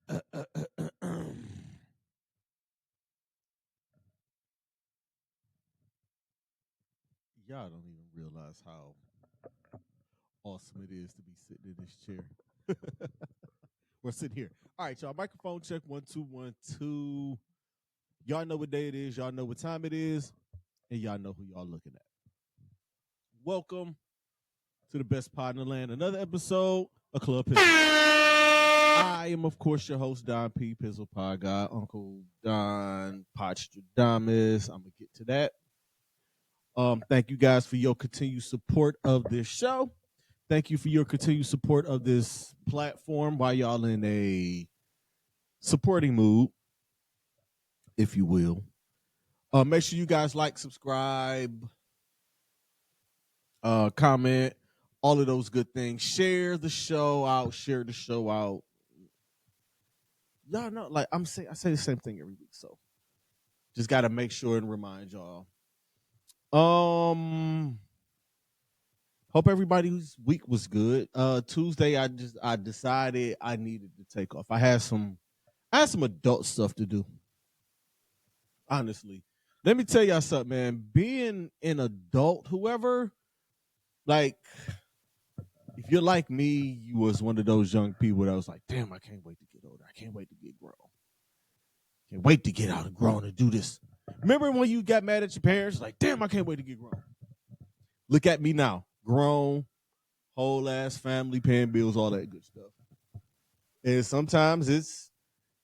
Uh, uh, uh, uh, um. Y'all don't even realize how awesome it is to be sitting in this chair. We're sitting here. All right, y'all. Microphone check 1 2 1 2. Y'all know what day it is. Y'all know what time it is, and y'all know who y'all looking at. Welcome to the best pod in the land. Another episode of Club Pizzle. I am, of course, your host, Don Pizzle, Pod God, Uncle Don Podstradamus. I'm gonna get to that. Thank you guys for your continued support of this show. Thank you for your continued support of this platform while y'all in a supporting mood, if you will. Make sure you guys like, subscribe, comment, all of those good things. Share the show out. Share the show out. Y'all know, like I say the same thing every week, so just got to make sure and remind y'all. Um, Hope everybody's week was good. Tuesday, I decided I needed to take off. I had some adult stuff to do. Honestly, let me tell y'all something, man. Being an adult, whoever, like, if you're like me, you was one of those young people that was like, damn, I can't wait to get older. I can't wait to get grown. Can't wait to get out and grown and do this. Remember when you got mad at your parents? Like, damn, I can't wait to get grown. Look at me now, grown, whole ass family, paying bills, all that good stuff. And sometimes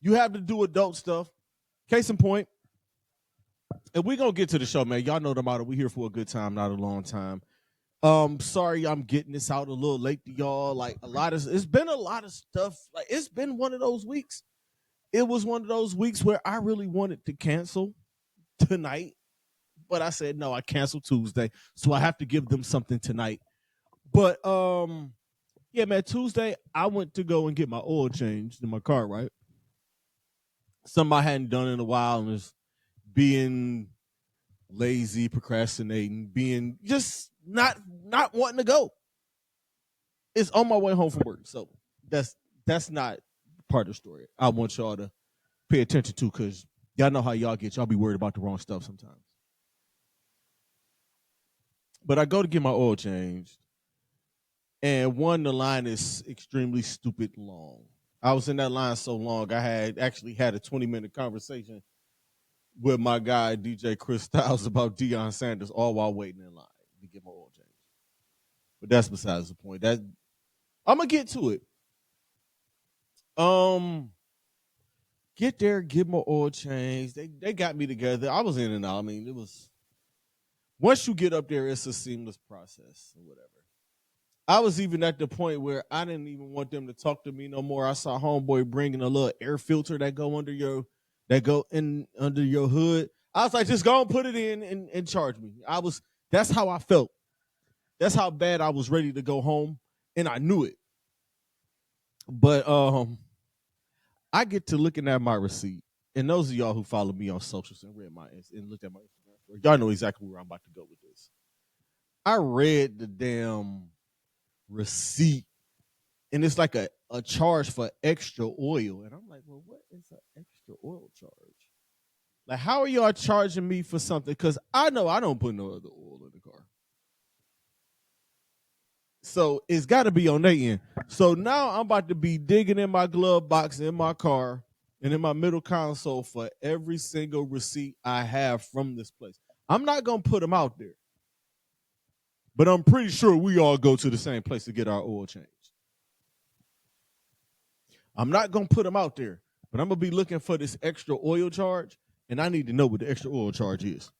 you have to do adult stuff. Case in point, and we're gonna get to the show, man. Y'all know the motto. We here for a good time, not a long time. Sorry I'm getting this out a little late to y'all. Like it's been a lot of stuff. Like it's been one of those weeks. It was one of those weeks where I really wanted to cancel tonight, but I said no, I canceled Tuesday. So I have to give them something tonight. But yeah, man, Tuesday I went to go and get my oil changed in my car, right? Something I hadn't done in a while, and it's being lazy, procrastinating, being just not wanting to go. It's on my way home from work. So that's not part of the story. I want y'all to pay attention to because y'all know how y'all get. Y'all be worried about the wrong stuff sometimes. But I go to get my oil changed, and the line is extremely stupid long. I was in that line so long, I had actually had a 20-minute conversation with my guy DJ Chris Styles about Deion Sanders, all while waiting in line to get my oil changed. But that's besides the point. That I'm gonna get to it. Um, get there, get my oil changed. They got me together. I was in and out. I mean, it was once you get up there, it's a seamless process or whatever. I was even at the point where I didn't even want them to talk to me no more. I saw homeboy bringing a little air filter that go in under your hood. I was like, just go and put it in and charge me. That's how I felt. That's how bad I was ready to go home, and I knew it. But I get to looking at my receipt, and those of y'all who follow me on socials and read and looked at my Instagram, y'all know exactly where I'm about to go with this. I read the damn receipt, and it's like a charge for extra oil, and I'm like, well, what is an extra oil charge? Like, how are y'all charging me for something? Because I know I don't put no other oil in the car. So it's got to be on their end. So now I'm about to be digging in my glove box in my car and in my middle console for every single receipt I have from this place. I'm not going to put them out there, but I'm pretty sure we all go to the same place to get our oil changed. I'm not going to put them out there, but I'm going to be looking for this extra oil charge, and I need to know what the extra oil charge is.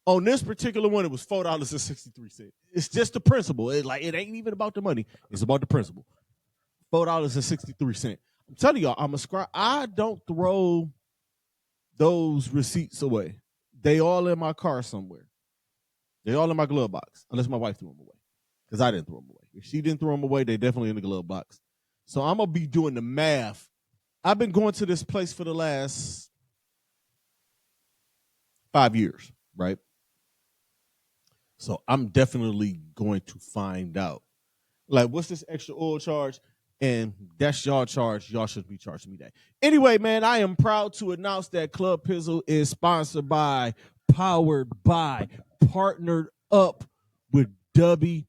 On this particular one, it was $4.63. It's just the principle. It ain't even about the money. It's about the principle. $4.63. I'm telling y'all, I'm a scribe. I don't throw those receipts away. They all in my car somewhere. They all in my glove box, unless my wife threw them away. Because I didn't throw them away. If she didn't throw them away, they definitely in the glove box. So I'm gonna be doing the math. I've been going to this place for the last 5 years, right? So I'm definitely going to find out. Like, what's this extra oil charge? And that's y'all charge. Y'all should be charging me that. Anyway, man, I am proud to announce that Club Pizzle is sponsored by, powered by, partnered up with W.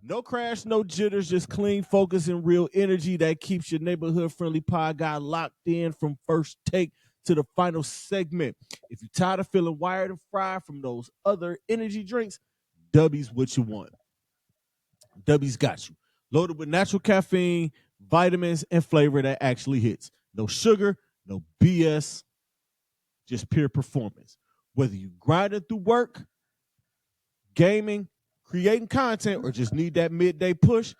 No crash, no jitters, just clean focus and real energy that keeps your neighborhood friendly pod guy locked in from first take to the final segment. If you're tired of feeling wired and fried from those other energy drinks, W's what you want. W's got you. Loaded with natural caffeine, vitamins, and flavor that actually hits. No sugar, no BS, just pure performance. Whether you grinding through work, gaming, creating content, or just need that midday push,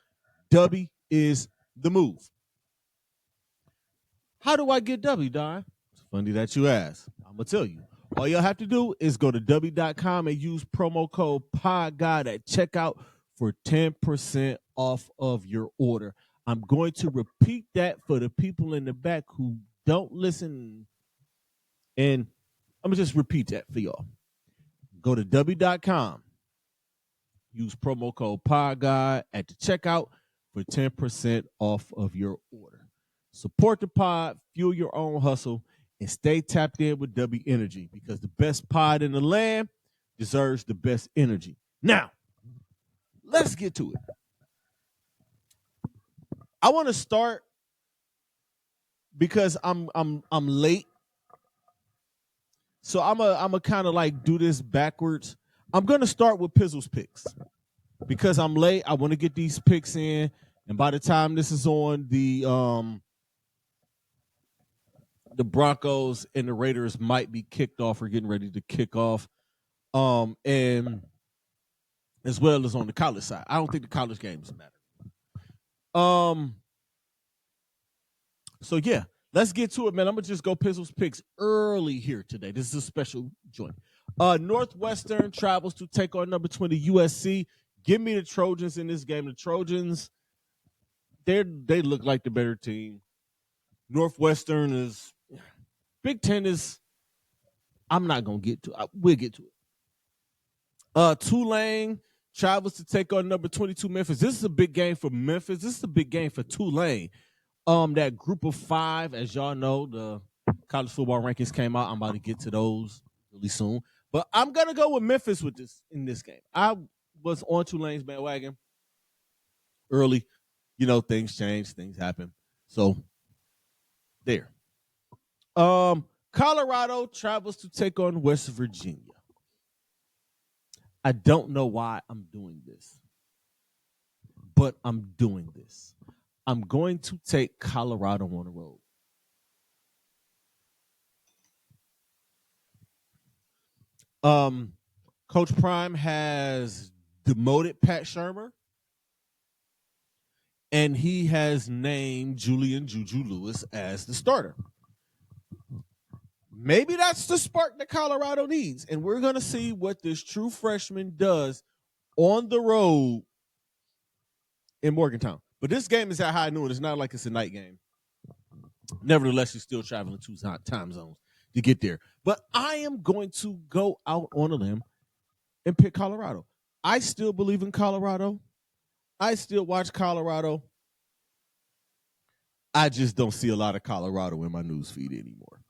W is the move. How do I get W, Don? It's funny that you ask. I'm going to tell you. All you'll have to do is go to W.com and use promo code PODGUIDE at checkout for 10% off of your order. I'm going to repeat that for the people in the back who don't listen. And I'm going to just repeat that for y'all. Go to W.com. Use promo code PODGUIDE at the checkout for 10% off of your order. Support the pod, fuel your own hustle, and stay tapped in with W Energy because the best pod in the land deserves the best energy. Now, let's get to it. I want to start because I'm late. So I'm a kind of like do this backwards. I'm going to start with Pizzle's picks. Because I'm late, I want to get these picks in, and by the time this is on, the Broncos and the Raiders might be kicked off or getting ready to kick off, and as well as on the college side. I don't think the college games matter. So yeah, let's get to it, man. I'm gonna just go Pizzle's picks early here today. This is a special joint. Northwestern travels to take on number 20 USC. Give me the Trojans in this game. The Trojans, they look like the better team. Northwestern is, Big Ten is, I'm not going to get to it. We'll get to it. Tulane travels to take on number 22 Memphis. This is a big game for Memphis. This is a big game for Tulane. That group of five, as y'all know, the college football rankings came out. I'm about to get to those really soon. But I'm going to go with Memphis with this in this game. I was on Tulane's bandwagon early. You know, things change, things happen. So there. Colorado travels to take on West Virginia. I don't know why I'm doing this, but I'm doing this. I'm going to take Colorado on the road. Coach Prime has demoted Pat Shurmur, and he has named Julian Juju Lewis as the starter. Maybe that's the spark that Colorado needs, and we're going to see what this true freshman does on the road in Morgantown. But this game is at high noon. It's not like it's a night game. Nevertheless, you're still traveling 2 time zones to get there. But I am going to go out on a limb and pick Colorado. I still believe in Colorado. I still watch Colorado. I just don't see a lot of Colorado in my news feed anymore.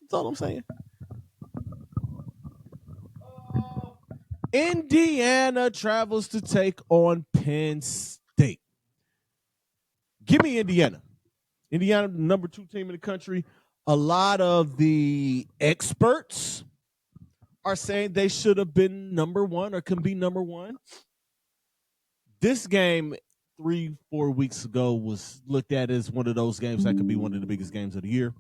That's all I'm saying. Indiana travels to take on Penn State. Give me Indiana. Indiana, the number 2 team in the country. A lot of the experts are saying they should have been number 1 or can be number 1. This game 3-4 weeks ago was looked at as one of those games that could be one of the biggest games of the year.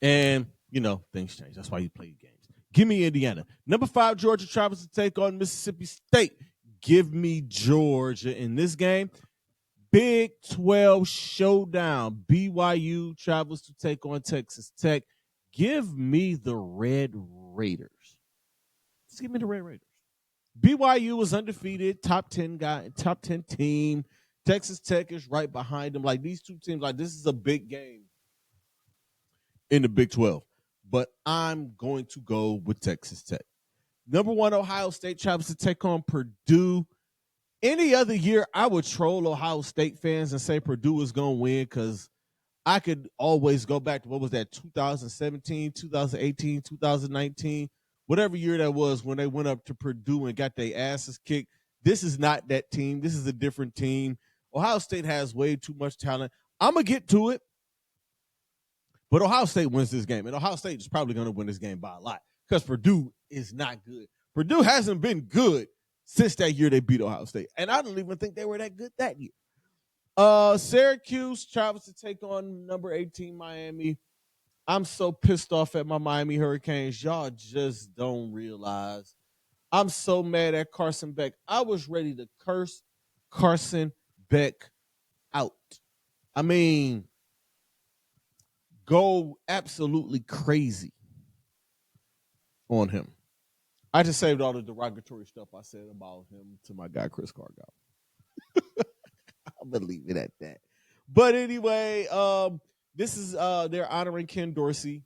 And, you know, things change. That's why you play games. Give me Indiana. Number 5, Georgia travels to take on Mississippi State. Give me Georgia in this game. Big 12 showdown. BYU travels to take on Texas Tech. Give me the Red Raiders. Just give me the Red Raiders. BYU is undefeated, top 10 team. Texas Tech is right behind them. Like these two teams, like this is a big game in the Big 12. But I'm going to go with Texas Tech. Number 1, Ohio State travels to take on Purdue. Any other year, I would troll Ohio State fans and say Purdue is going to win because I could always go back to what was that 2017, 2018, 2019, whatever year that was when they went up to Purdue and got their asses kicked. This is not that team. This is a different team. Ohio State has way too much talent. I'm going to get to it, but Ohio State wins this game, and Ohio State is probably going to win this game by a lot because Purdue is not good. Purdue hasn't been good since that year they beat Ohio State, and I don't even think they were that good that year. Syracuse travels to take on number 18 Miami. I'm so pissed off at my Miami Hurricanes. Y'all just don't realize. I'm so mad at Carson Beck. I was ready to curse Carson Beck out. I mean, go absolutely crazy on him. I just saved all the derogatory stuff I said about him to my guy Chris Cargill. I'm gonna leave it at that. But anyway, this is they're honoring Ken Dorsey.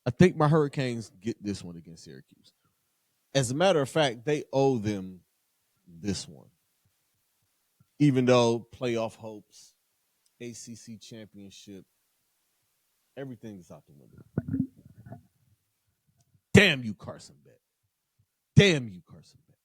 I think my Hurricanes get this one against Syracuse. As a matter of fact, they owe them this one. Even though playoff hopes, ACC championship, everything is out the window. Damn you, Carson Beck. Damn you, Carson Beck.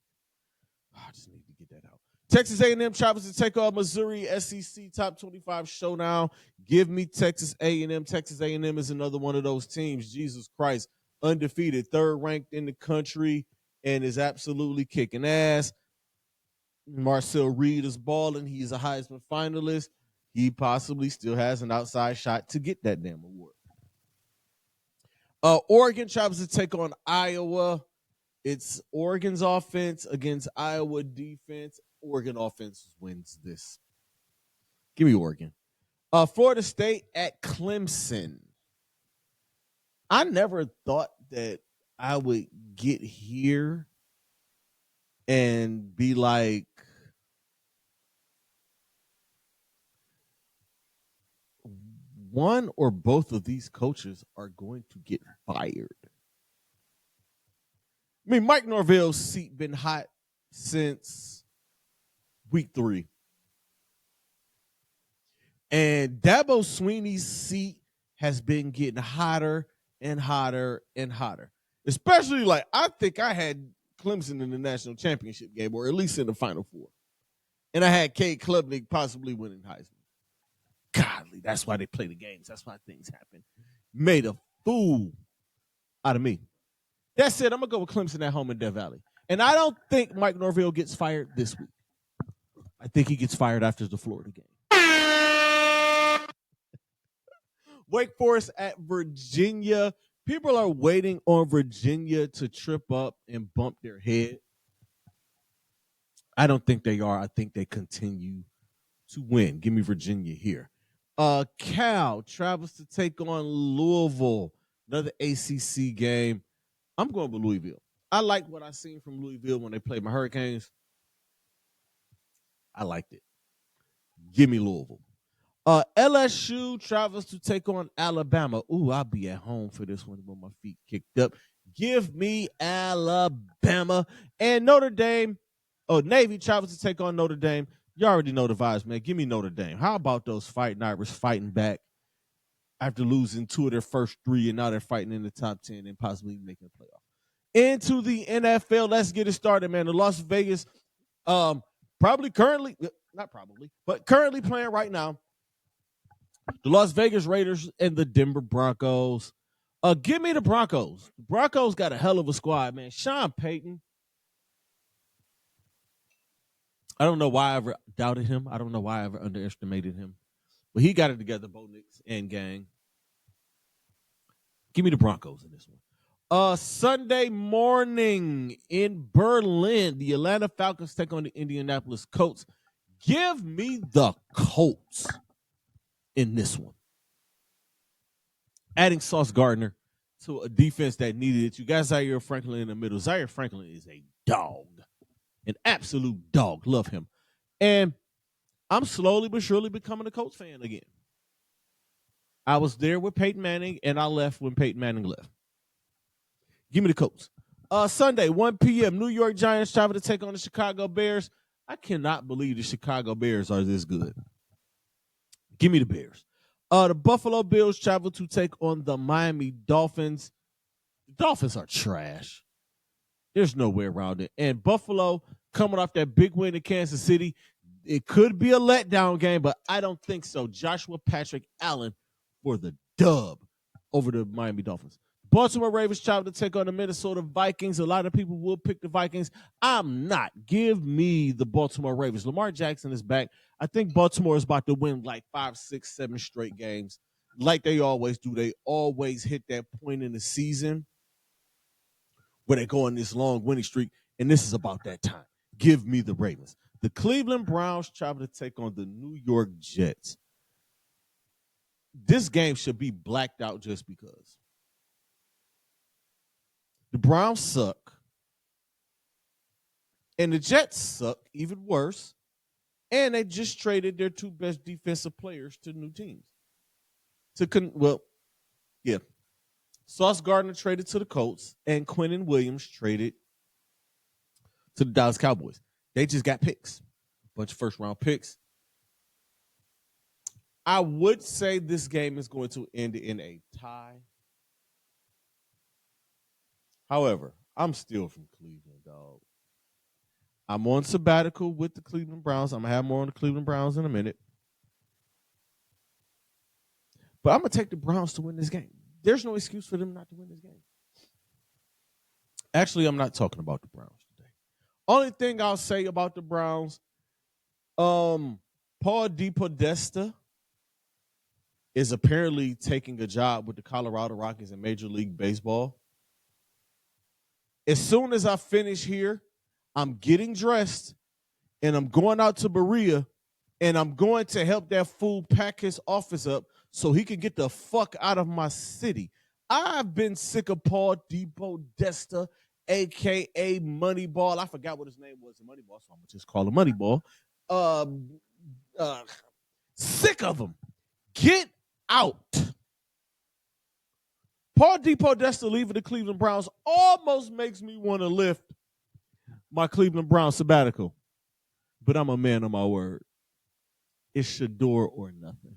I just need to get that out. Texas A&M travels to take on Missouri SEC Top 25 showdown. Give me Texas A&M. Texas A&M is another one of those teams. Jesus Christ, undefeated, third ranked in the country, and is absolutely kicking ass. Marcel Reed is balling. He's a Heisman finalist. He possibly still has an outside shot to get that damn award. Oregon travels to take on Iowa. It's Oregon's offense against Iowa defense. Oregon offense wins this. Give me Oregon. Florida State at Clemson. I never thought that I would get here and be like, one or both of these coaches are going to get fired. I mean, Mike Norvell's seat been hot since week 3. And Dabo Swinney's seat has been getting hotter and hotter and hotter. Especially, like, I think I had Clemson in the national championship game, or at least in the Final Four. And I had Cade Klubnik possibly winning Heisman. Godly, that's why they play the games. That's why things happen. Made a fool out of me. That said, I'm going to go with Clemson at home in Death Valley. And I don't think Mike Norvell gets fired this week. I think he gets fired after the Florida game. Wake Forest at Virginia. People are waiting on Virginia to trip up and bump their head. I don't think they are. I think they continue to win. Give me Virginia here. Cal travels to take on Louisville. Another ACC game. I'm going with Louisville. I like what I seen from Louisville when they played my Hurricanes. I liked it. Give me Louisville. LSU travels to take on Alabama. Ooh, I'll be at home for this one with my feet kicked up. Give me Alabama. And Notre Dame. Navy travels to take on Notre Dame. You already know the vibes, man. Give me Notre Dame. How about those Fighting Irish fighting back after losing 2 of their first 3, and now they're fighting in the top 10 and possibly making a playoff? Into the NFL, let's get it started, man. The Las Vegas, currently playing right now. The Las Vegas Raiders and the Denver Broncos. Give me the Broncos. The Broncos got a hell of a squad, man. Sean Payton. I don't know why I ever doubted him. I don't know why I ever underestimated him. But he got it together, Bo Nix and gang. Give me the Broncos in this one. Sunday morning in Berlin, the Atlanta Falcons take on the Indianapolis Colts. Give me the Colts in this one. Adding Sauce Gardner to a defense that needed it. You got Zaire Franklin in the middle. Zaire Franklin is a dog. An absolute dog. Love him. And I'm slowly but surely becoming a Colts fan again. I was there with Peyton Manning, and I left when Peyton Manning left. Give me the Colts. Sunday, 1 p.m., New York Giants travel to take on the Chicago Bears. I cannot believe the Chicago Bears are this good. Give me the Bears. The Buffalo Bills travel to take on the Miami Dolphins. The Dolphins are trash. There's no way around it. And Buffalo coming off that big win in Kansas City. It could be a letdown game, but I don't think so. Joshua Patrick Allen for the dub over the Miami Dolphins. Baltimore Ravens travel to take on the Minnesota Vikings. A lot of people will pick the Vikings. I'm not. Give me the Baltimore Ravens. Lamar Jackson is back. I think Baltimore is about to win like 5, 6, 7 straight games like they always do. They always hit that point in the season where they go on this long winning streak, and this is about that time. Give me the Ravens. The Cleveland Browns travel to take on the New York Jets. This game should be blacked out just because. The Browns suck, and the Jets suck even worse, and they just traded their 2 best defensive players to new teams. Sauce Gardner traded to the Colts, and Quinnen Williams traded to the Dallas Cowboys. They just got picks, a bunch of first-round picks. I would say this game is going to end in a tie. However, I'm still from Cleveland, dog. I'm on sabbatical with the Cleveland Browns. I'm going to have more on the Cleveland Browns in a minute. But I'm going to take the Browns to win this game. There's no excuse for them not to win this game. Actually, I'm not talking about the Browns today. Only thing I'll say about the Browns, Paul DePodesta is apparently taking a job with the Colorado Rockies in Major League Baseball. As soon as I finish here, I'm getting dressed and I'm going out to Berea and I'm going to help that fool pack his office up so he can get the fuck out of my city. I've been sick of Paul DePodesta, a.k.a. Moneyball. I forgot what his name was in Moneyball, so I'm going to just call him Moneyball. Sick of him. Get out. Paul DePodesta leaving the Cleveland Browns almost makes me want to lift my Cleveland Browns sabbatical. But I'm a man of my word. It's Shador or nothing.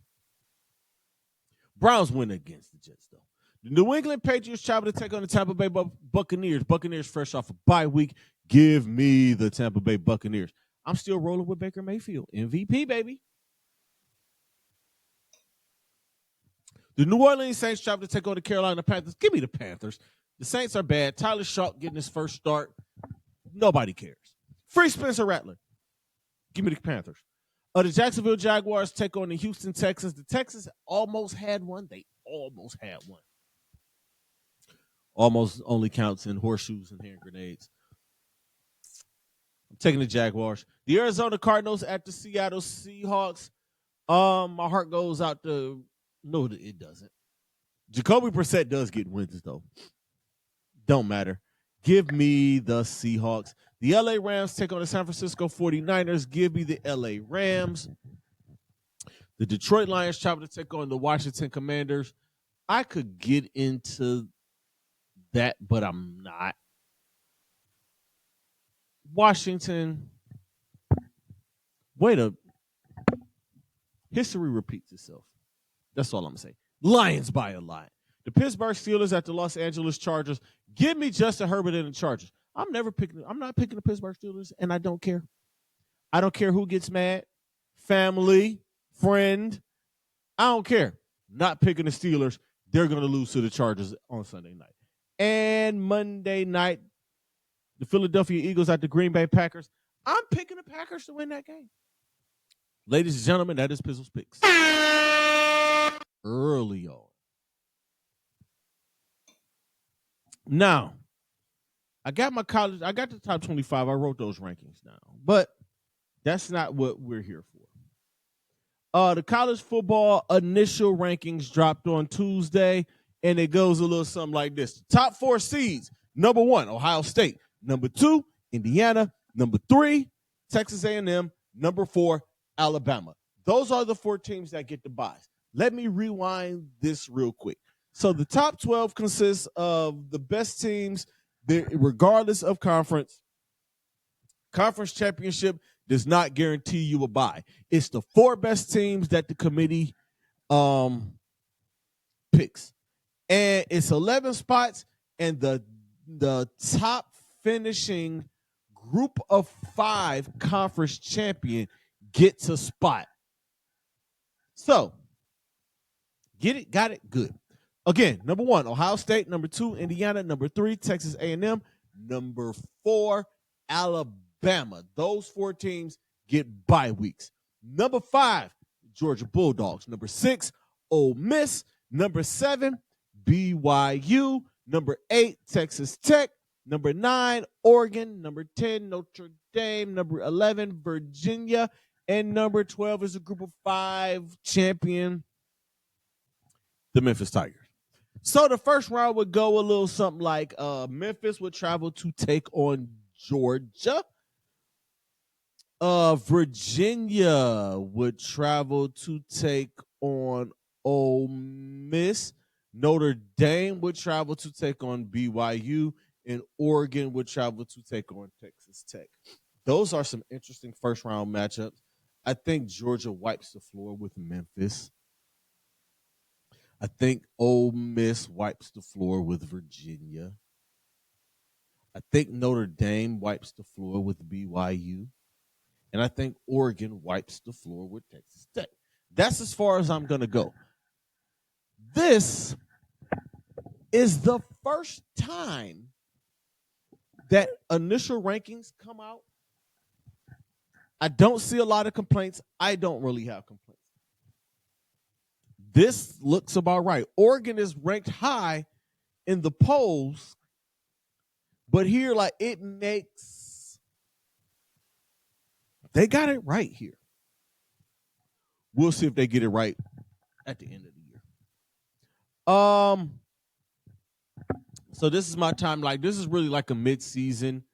Browns win against the Jets, though. The New England Patriots travel to take on the Tampa Bay Buccaneers. Buccaneers fresh off a bye week. Give me the Tampa Bay Buccaneers. I'm still rolling with Baker Mayfield. MVP, baby. The New Orleans Saints travel to take on the Carolina Panthers. Give me the Panthers. The Saints are bad. Tyler Sharp getting his first start. Nobody cares. Free Spencer Rattler. Give me the Panthers. The Jacksonville Jaguars take on the Houston Texans. The Texans almost had one. They almost had one. Almost only counts in horseshoes and hand grenades. I'm taking the Jaguars. The Arizona Cardinals at the Seattle Seahawks. My heart goes out to... No, it doesn't. Jacoby Brissett does get wins, though. Don't matter. Give me the Seahawks. The LA Rams take on the San Francisco 49ers. Give me the LA Rams. The Detroit Lions travel to take on the Washington Commanders. I could get into that, but I'm not. Washington. History repeats itself. That's all I'm going to say. Lions by a lot. The Pittsburgh Steelers at the Los Angeles Chargers. Give me Justin Herbert and the Chargers. I'm not picking the Pittsburgh Steelers, and I don't care. I don't care who gets mad. Family, friend. I don't care. Not picking the Steelers. They're going to lose to the Chargers on Sunday night. And Monday night, the Philadelphia Eagles at the Green Bay Packers. I'm picking the Packers to win that game. Ladies and gentlemen, that is Pizzle's Picks. Early on. Now, I got the top 25. I wrote those rankings down. But that's not what we're here for. The college football initial rankings dropped on Tuesday, and it goes a little something like this. Top 4 seeds. Number 1, Ohio State. Number 2, Indiana. Number 3, Texas A&M. Number 4, Alabama. Those are the 4 teams that get the buys. Let me rewind this real quick. So the top 12 consists of the best teams regardless of conference championship does not guarantee you a bye. It's the 4 best teams that the committee picks. And it's 11 spots, and the top finishing group of 5 conference champion gets a spot. So, got it, good. Again, number 1, Ohio State. Number 2, Indiana. Number 3, Texas A&M. Number 4, Alabama. Those 4 teams get bye weeks. Number 5, Georgia Bulldogs. Number 6, Ole Miss. Number 7, BYU. Number 8, Texas Tech. Number 9, Oregon. Number 10, Notre Dame. Number 11, Virginia. And number 12 is a group of 5 champion, the Memphis Tigers. So the first round would go a little something like Memphis would travel to take on Georgia. Virginia would travel to take on Ole Miss. Notre Dame would travel to take on BYU. And Oregon would travel to take on Texas Tech. Those are some interesting first round matchups. I think Georgia wipes the floor with Memphis. I think Ole Miss wipes the floor with Virginia. I think Notre Dame wipes the floor with BYU. And I think Oregon wipes the floor with Texas Tech. That's as far as I'm going to go. This is the first time that initial rankings come out. I don't see a lot of complaints. I don't really have complaints. This looks about right. Oregon is ranked high in the polls, but here, like, they got it right here. We'll see if they get it right at the end of the year. So this is my time. Like, this is really like a mid-season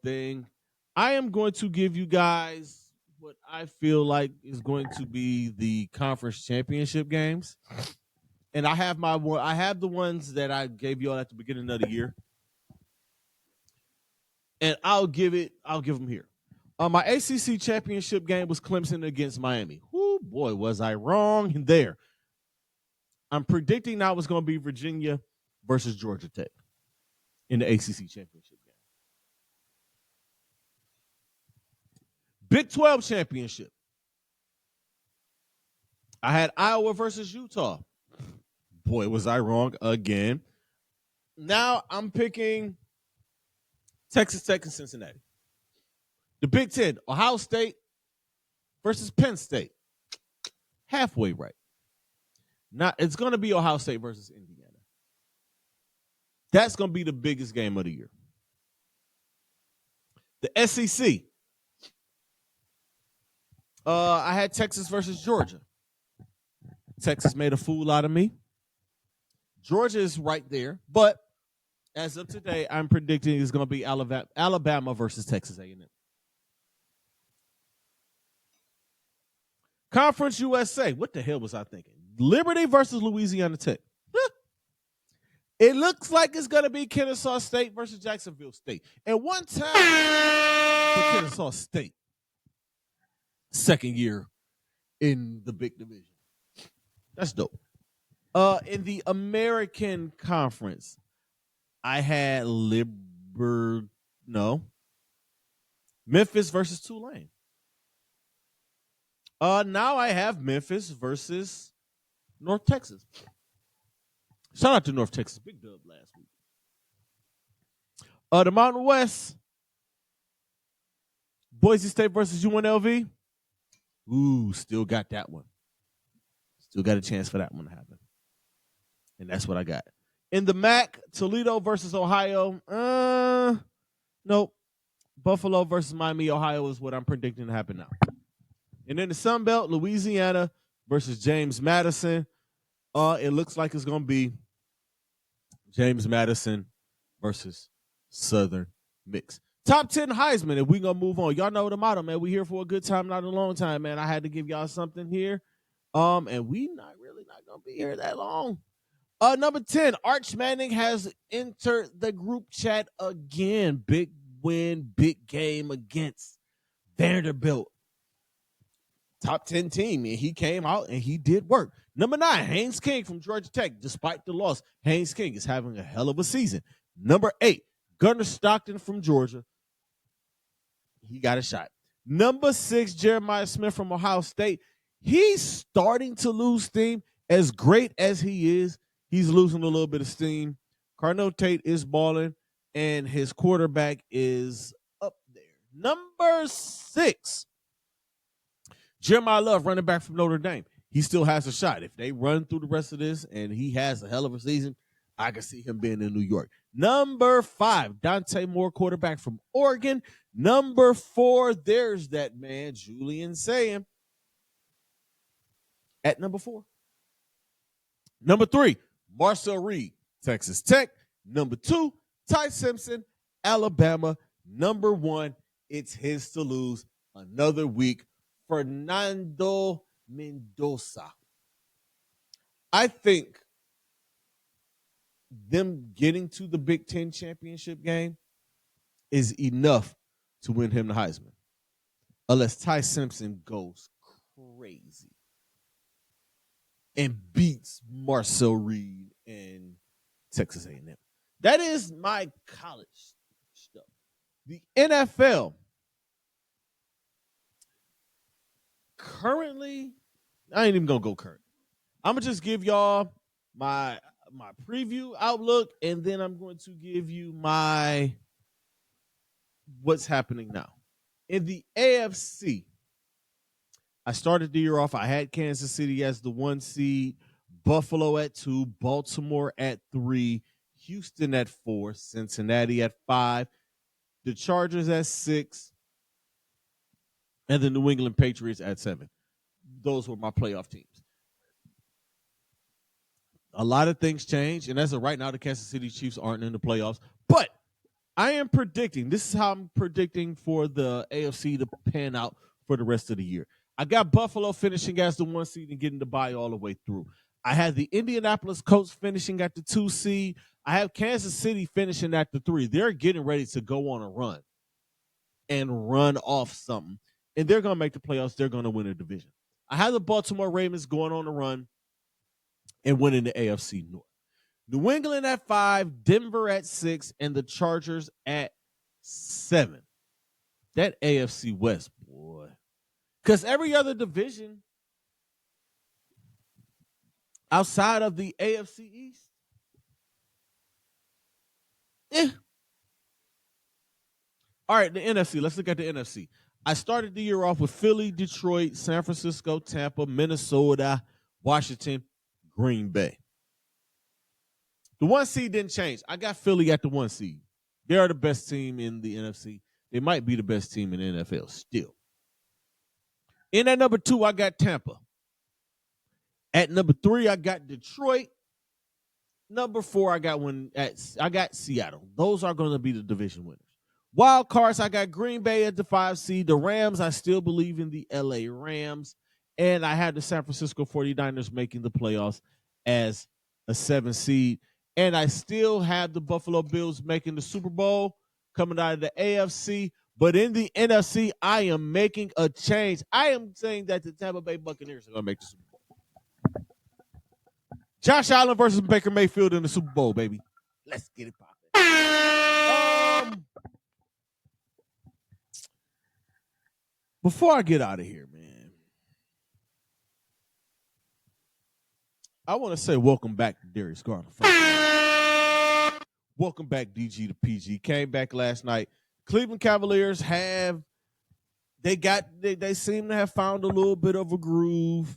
thing. I am going to give you guys what I feel like is going to be the conference championship games. And I have the ones that I gave you all at the beginning of the year. And I'll give them here. My ACC championship game was Clemson against Miami. Whoo, boy, was I wrong there. I'm predicting now it's going to be Virginia versus Georgia Tech in the ACC championship game. Big 12 championship. I had Iowa versus Utah. Boy, was I wrong again. Now I'm picking Texas Tech and Cincinnati. The Big 10, Ohio State versus Penn State. Halfway right. Now it's going to be Ohio State versus Indiana. That's going to be the biggest game of the year. The SEC. I had Texas versus Georgia. Texas made a fool out of me. Georgia is right there, but as of today, I'm predicting it's going to be Alabama versus Texas A&M. Conference USA. What the hell was I thinking? Liberty versus Louisiana Tech. It looks like it's going to be Kennesaw State versus Jacksonville State. And one time for Kennesaw State. Second year in the big division. That's dope. In the American Conference, I had Memphis versus Tulane. Now I have Memphis versus North Texas. Shout out to North Texas. Big dub last week. The Mountain West, Boise State versus UNLV. Ooh, still got that one. Still got a chance for that one to happen. And that's what I got. In the MAC, Toledo versus Ohio. Nope. Buffalo versus Miami, Ohio is what I'm predicting to happen now. And in the Sun Belt, Louisiana versus James Madison. It looks like it's going to be James Madison versus Southern Miss. Top 10 Heisman, and we're going to move on. Y'all know the motto, man. We here for a good time, not a long time, man. I had to give y'all something here. And we not going to be here that long. Number 10, Arch Manning has entered the group chat again. Big win, big game against Vanderbilt. Top 10 team, and he came out and he did work. Number 9, Haynes King from Georgia Tech. Despite the loss, Haynes King is having a hell of a season. Number 8, Gunnar Stockton from Georgia. He got a shot. Number 6, Jeremiah Smith from Ohio State. He's starting to lose steam. As great as he is, he's losing a little bit of steam. Carnell Tate is balling, and his quarterback is up there. Number 6, Jeremiah Love, running back from Notre Dame. He still has a shot. If they run through the rest of this and he has a hell of a season, I can see him being in New York. Number 5, Dante Moore, quarterback from Oregon. Number 4, there's that man, Julian Saying, at number 4. Number 3, Marcel Reed, Texas Tech. Number 2, Ty Simpson, Alabama. Number 1, it's his to lose. Another week, Fernando Mendoza. I think them getting to the Big Ten championship game is enough to win him the Heisman, unless Ty Simpson goes crazy and beats Marcel Reed and Texas A&M. That is my college stuff. The NFL, currently, I ain't even gonna go current. I'm gonna just give y'all my preview outlook, and then I'm going to give you my what's happening now. In the AFC, I started the year off. I had Kansas City as the 1 seed, Buffalo at 2, Baltimore at 3, Houston at 4, Cincinnati at 5, the Chargers at 6, and the New England Patriots at 7. Those were my playoff teams. A lot of things change, and as of right now, the Kansas City Chiefs aren't in the playoffs. But I am predicting, this is how I'm predicting for the AFC to pan out for the rest of the year. I got Buffalo finishing as the 1 seed and getting the bye all the way through. I had the Indianapolis Colts finishing at the 2 seed. I have Kansas City finishing at the 3. They're getting ready to go on a run and run off something, and they're going to make the playoffs. They're going to win a division. I have the Baltimore Ravens going on a run and winning the AFC North. New England at 5, Denver at 6, and the Chargers at 7. That AFC West, boy. Because every other division outside of the AFC East, All right, the NFC. Let's look at the NFC. I started the year off with Philly, Detroit, San Francisco, Tampa, Minnesota, Washington, Green Bay. The 1 seed didn't change. I got Philly at the 1 seed. They are the best team in the NFC. They might be the best team in the NFL still. In at number 2, I got Tampa. At number 3, I got Detroit. Number 4, I got Seattle. Those are going to be the division winners. Wild cards, I got Green Bay at the 5 seed. The Rams, I still believe in the LA Rams. And I had the San Francisco 49ers making the playoffs as a 7 seed. And I still have the Buffalo Bills making the Super Bowl coming out of the AFC. But in the NFC, I am making a change. I am saying that the Tampa Bay Buccaneers are going to make the Super Bowl. Josh Allen versus Baker Mayfield in the Super Bowl, baby. Let's get it popping. Before I get out of here, man, I want to say welcome back to Darius Garner. Welcome back, DG to PG. Came back last night. Cleveland Cavaliers they seem to have found a little bit of a groove.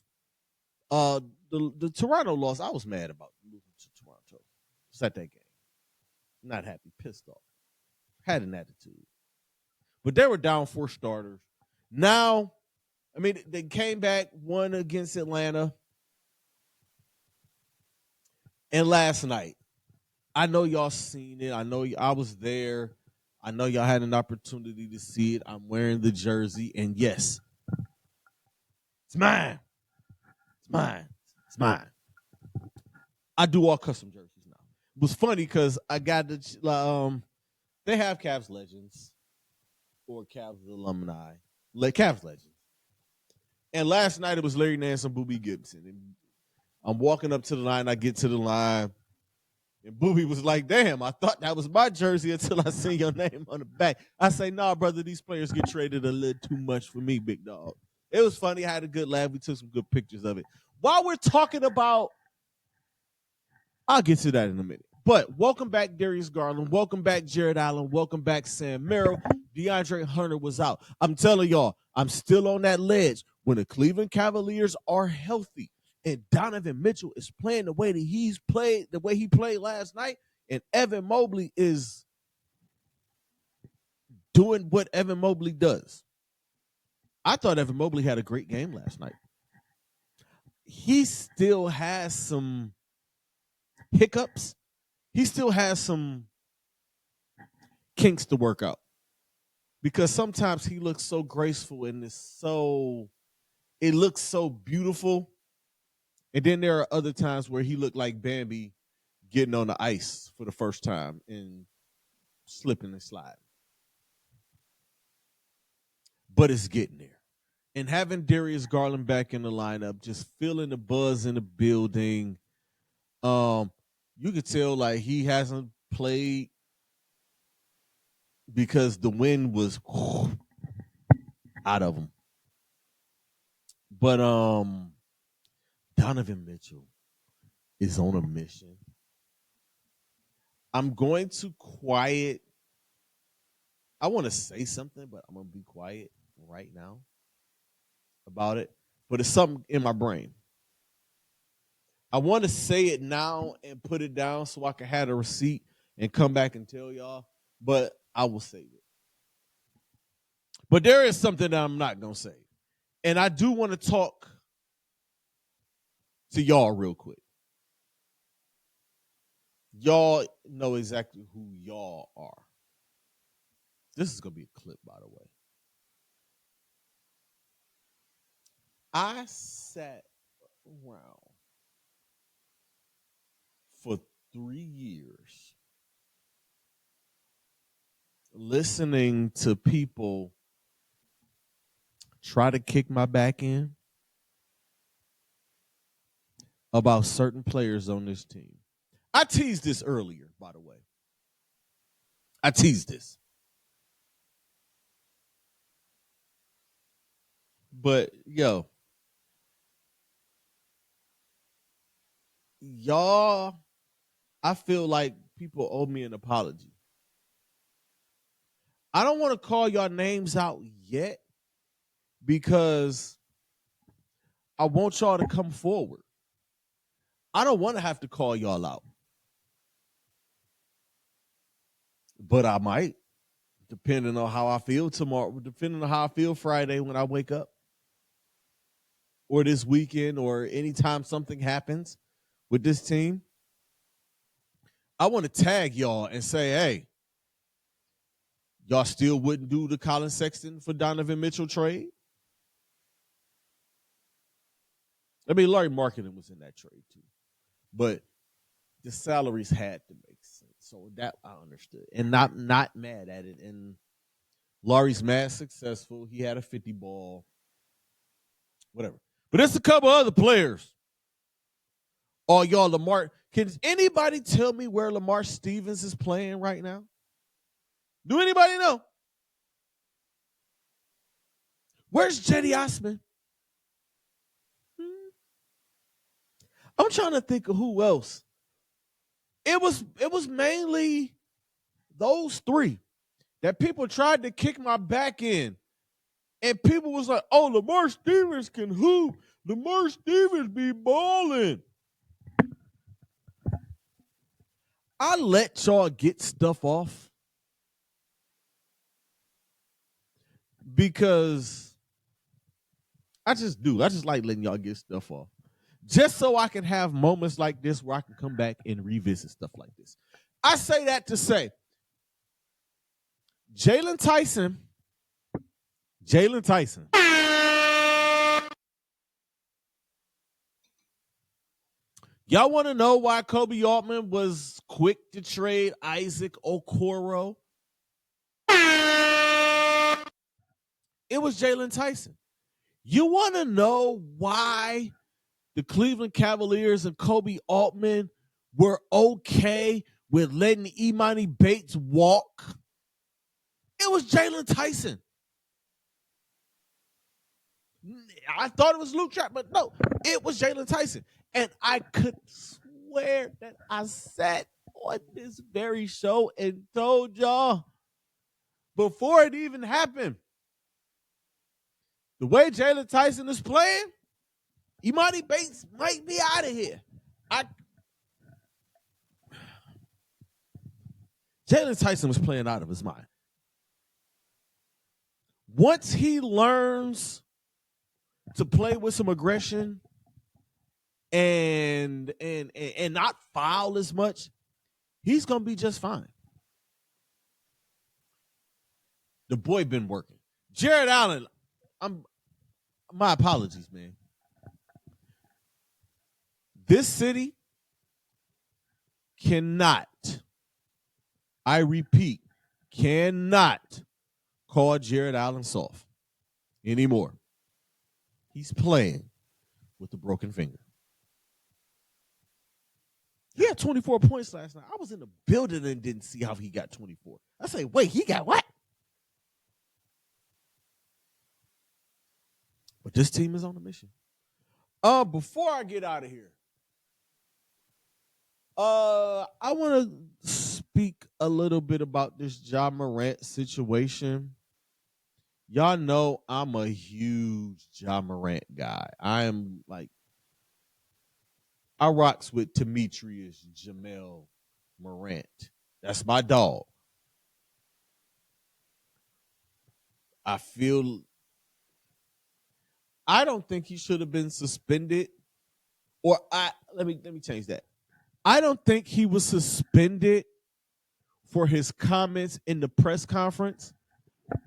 The Toronto loss, I was mad about losing to Toronto. It's at that game. Not happy, pissed off. Had an attitude. But they were down 4 starters. Now, I mean, they came back, won against Atlanta. And last night, I know y'all seen it. I know I was there. I know y'all had an opportunity to see it. I'm wearing the jersey. And yes, it's mine. It's mine. It's mine. I do all custom jerseys now. It was funny because I got they have Cavs legends or Cavs alumni, like Cavs legends. And last night it was Larry Nance and Boobie Gibson. And I'm walking up to the line. I get to the line, and Boobie was like, "Damn, I thought that was my jersey until I seen your name on the back." I say, "Nah, brother, these players get traded a little too much for me, big dog." It was funny. I had a good laugh. We took some good pictures of it. While we're talking about, I'll get to that in a minute. But welcome back, Darius Garland. Welcome back, Jared Allen. Welcome back, Sam Merrill. DeAndre Hunter was out. I'm telling y'all, I'm still on that ledge. When the Cleveland Cavaliers are healthy and Donovan Mitchell is playing the way that he's played, the way he played last night, and Evan Mobley is doing what Evan Mobley does. I thought Evan Mobley had a great game last night. He still has some hiccups. He still has some kinks to work out. Because sometimes he looks so graceful and it looks so beautiful. And then there are other times where he looked like Bambi getting on the ice for the first time and slipping and sliding. But it's getting there. And having Darius Garland back in the lineup, just feeling the buzz in the building, you could tell like he hasn't played because the wind was out of him. But Donovan Mitchell is on a mission. I'm going to quiet. I want to say something, but I'm going to be quiet right now about it. But it's something in my brain. I want to say it now and put it down so I can have a receipt and come back and tell y'all, but I will save it. But there is something that I'm not going to say. And I do want to talk to y'all real quick. Y'all know exactly who y'all are. This is going to be a clip, by the way. I sat around for 3 years listening to people try to kick my back in about certain players on this team. I teased this earlier, by the way. I teased this. But, y'all, I feel like people owe me an apology. I don't want to call y'all names out yet because I want y'all to come forward. I don't want to have to call y'all out. But I might, depending on how I feel tomorrow, depending on how I feel Friday when I wake up, or this weekend, or anytime something happens with this team. I want to tag y'all and say, hey, y'all still wouldn't do the Colin Sexton for Donovan Mitchell trade? I mean, Larry Marketing was in that trade too. But the salaries had to make sense. So that I understood. And not mad at it. And Larry's mad successful. He had a 50 ball. Whatever. But there's a couple other players. Oh, y'all, Lamar. Can anybody tell me where Lamar Stevens is playing right now? Do anybody know? Where's Jetty Osman? I'm trying to think of who else. It was mainly those three that people tried to kick my back in. And people was like, oh, Lamar Stevens can hoop. Lamar Stevens be balling. I let y'all get stuff off because I just do. I just like letting y'all get stuff off. Just so I can have moments like this where I can come back and revisit stuff like this. I say that to say, Jalen Tyson. Y'all want to know why Kobe Altman was quick to trade Isaac Okoro? It was Jalen Tyson. You want to know why the Cleveland Cavaliers and Kobe Altman were okay with letting Imani Bates walk? It was Jalen Tyson. I thought it was Luke Trap, but no, it was Jalen Tyson. And I could swear that I sat on this very show and told y'all before it even happened, the way Jalen Tyson is playing, Imani Bates might be out of here. Jalen Tyson was playing out of his mind. Once he learns to play with some aggression and not foul as much, he's gonna be just fine. The boy been working. Jared Allen, my apologies, man. This city cannot, I repeat, cannot call Jared Allen soft anymore. He's playing with a broken finger. He had 24 points last night. I was in the building and didn't see how he got 24. I say, wait, he got what? But this team is on a mission. Before I get out of here, I want to speak a little bit about this John Morant situation. Y'all know I'm a huge John Morant guy. I rocks with Demetrius Jamel Morant. That's my dog. I don't think he should have been suspended. Let me change that. I don't think he was suspended for his comments in the press conference.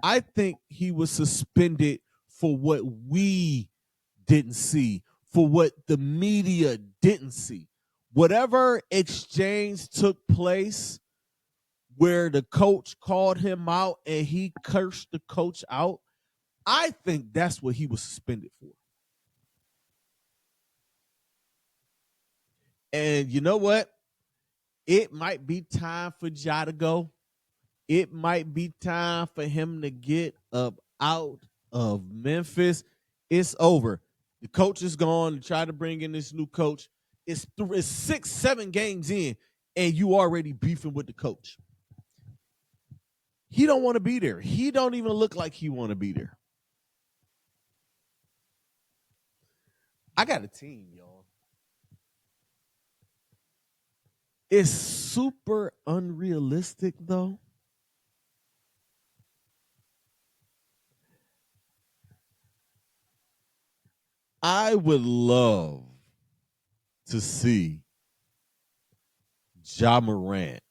I think he was suspended for what we didn't see, for what the media didn't see. Whatever exchange took place where the coach called him out and he cursed the coach out, I think that's what he was suspended for. And you know what? It might be time for Ja to go. It might be time for him to get up out of Memphis. It's over. The coach is gone to try to bring in this new coach. It's 6-7 games in, and you already beefing with the coach. He don't want to be there. He don't even look like he want to be there. I got a team, y'all. It's super unrealistic, though. I would love to see Ja Morant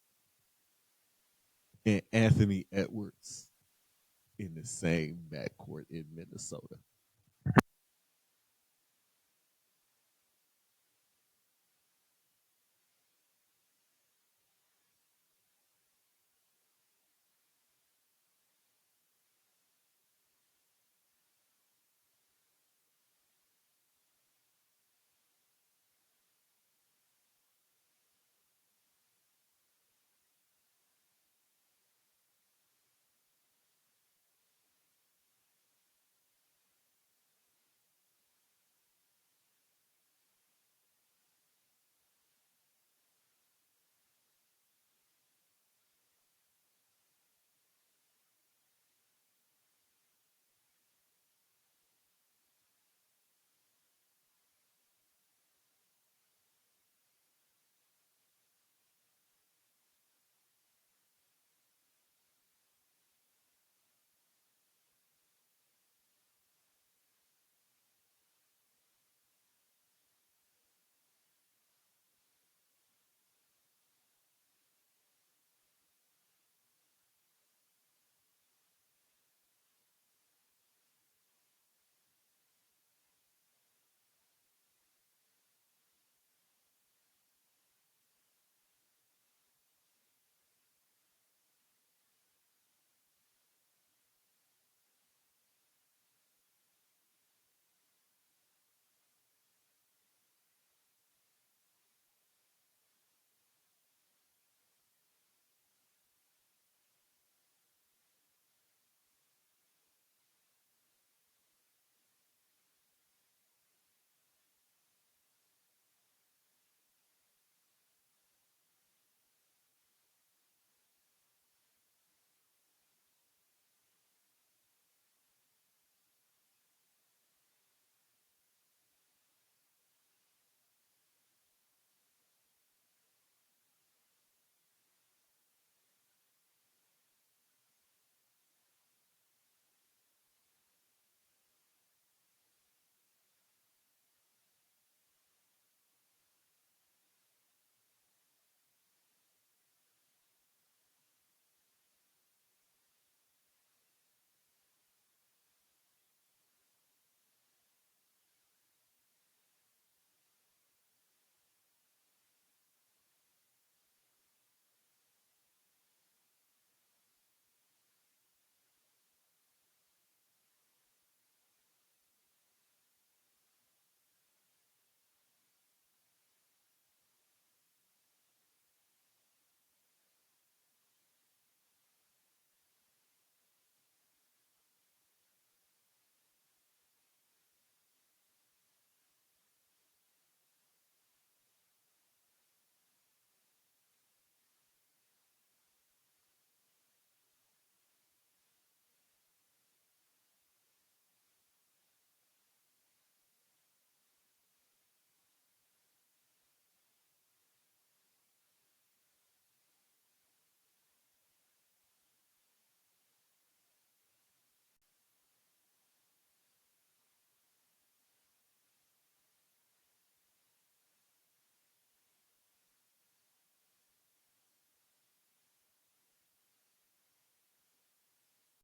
and Anthony Edwards in the same backcourt in Minnesota.